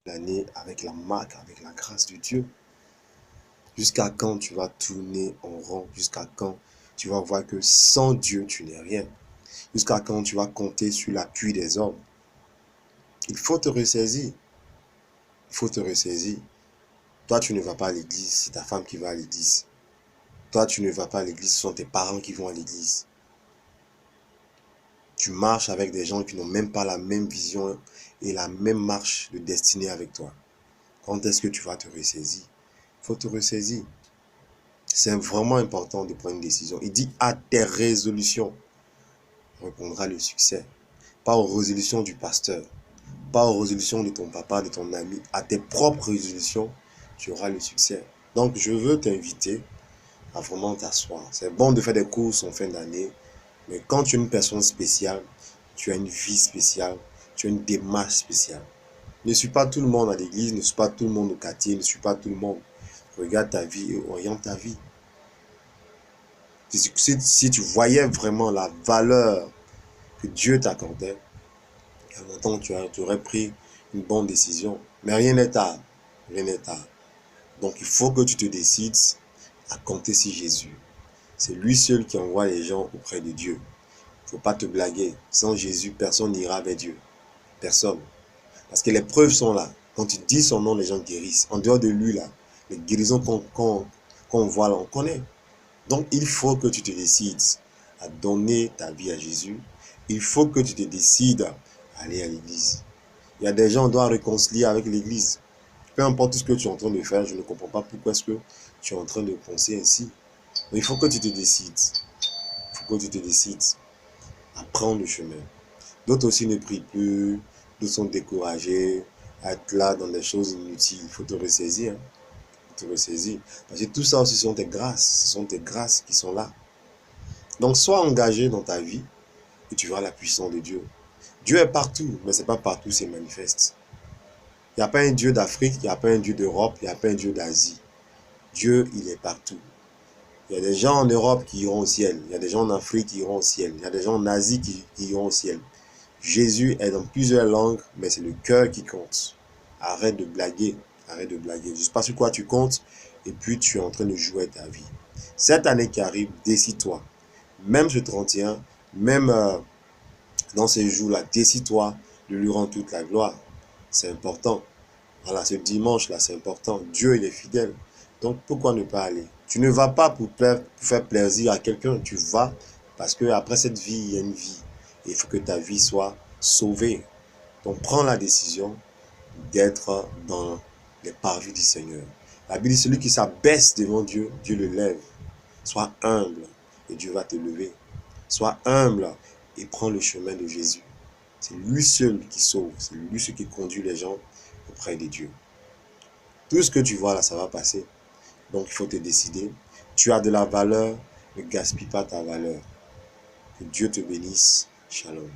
l'année avec la marque, avec la grâce de Dieu? Jusqu'à quand tu vas tourner en rond? Jusqu'à quand tu vas voir que sans Dieu, tu n'es rien? Jusqu'à quand tu vas compter sur l'appui des hommes? Il faut te ressaisir. Il faut te ressaisir. Toi, tu ne vas pas à l'église, c'est ta femme qui va à l'église. Toi, tu ne vas pas à l'église, ce sont tes parents qui vont à l'église. Tu marches avec des gens qui n'ont même pas la même vision et la même marche de destinée avec toi. Quand est-ce que tu vas te ressaisir? Il faut te ressaisir. C'est vraiment important de prendre une décision. Il dit à tes résolutions répondra le succès. Pas aux résolutions du pasteur, pas aux résolutions de ton papa, de ton ami. À tes propres résolutions, tu auras le succès. Donc, je veux t'inviter à vraiment t'asseoir. C'est bon de faire des courses en fin d'année, mais quand tu es une personne spéciale, tu as une vie spéciale, tu as une démarche spéciale. Ne suis pas tout le monde à l'église, ne suis pas tout le monde au quartier, ne suis pas tout le monde. Regarde ta vie et oriente ta vie. Si tu voyais vraiment la valeur que Dieu t'accordait, il y a longtemps tu aurais pris une bonne décision. Mais rien n'est tard. Rien n'est tard. Donc il faut que tu te décides à compter sur Jésus. C'est lui seul qui envoie les gens auprès de Dieu. Il ne faut pas te blaguer. Sans Jésus, personne n'ira vers Dieu. Personne. Parce que les preuves sont là. Quand tu dis son nom, les gens guérissent. En dehors de lui, là, les guérisons qu'on voit là, on connaît. Donc, il faut que tu te décides à donner ta vie à Jésus. Il faut que tu te décides à aller à l'église. Il y a des gens qui doivent réconcilier avec l'église. Peu importe ce que tu es en train de faire, je ne comprends pas pourquoi est-ce que tu es en train de penser ainsi. Mais il faut que tu te décides. Il faut que tu te décides à prendre le chemin. D'autres aussi ne prient plus, d'autres sont découragés, à être là dans des choses inutiles. Il faut te ressaisir. Hein. Il faut te ressaisir. Parce que tout ça aussi sont tes grâces. Ce sont tes grâces qui sont là. Donc sois engagé dans ta vie et tu verras la puissance de Dieu. Dieu est partout, mais ce n'est pas partout qu'il se manifeste. Il n'y a pas un Dieu d'Afrique, il n'y a pas un Dieu d'Europe, il n'y a pas un Dieu d'Asie. Dieu, il est partout. Il y a des gens en Europe qui iront au ciel. Il y a des gens en Afrique qui iront au ciel. Il y a des gens en Asie qui iront au ciel. Jésus est dans plusieurs langues, mais c'est le cœur qui compte. Arrête de blaguer. Arrête de blaguer. Je ne sais pas sur quoi tu comptes et puis tu es en train de jouer ta vie. Cette année qui arrive, décide-toi. Même ce 31, même dans ces jours-là, décide-toi de lui rendre toute la gloire. C'est important. Voilà, ce dimanche-là, c'est important. Dieu, il est fidèle. Donc, pourquoi ne pas aller? Tu ne vas pas pour faire plaisir à quelqu'un. Tu vas parce qu'après cette vie, il y a une vie. Et il faut que ta vie soit sauvée. Donc, prends la décision d'être dans les parvis du Seigneur. La Bible dit, celui qui s'abaisse devant Dieu, Dieu le lève. Sois humble et Dieu va te lever. Sois humble et prends le chemin de Jésus. C'est lui seul qui sauve. C'est lui seul qui conduit les gens auprès de Dieu. Tout ce que tu vois là, ça va passer. Donc, il faut te décider. Tu as de la valeur, ne gaspille pas ta valeur. Que Dieu te bénisse. Shalom.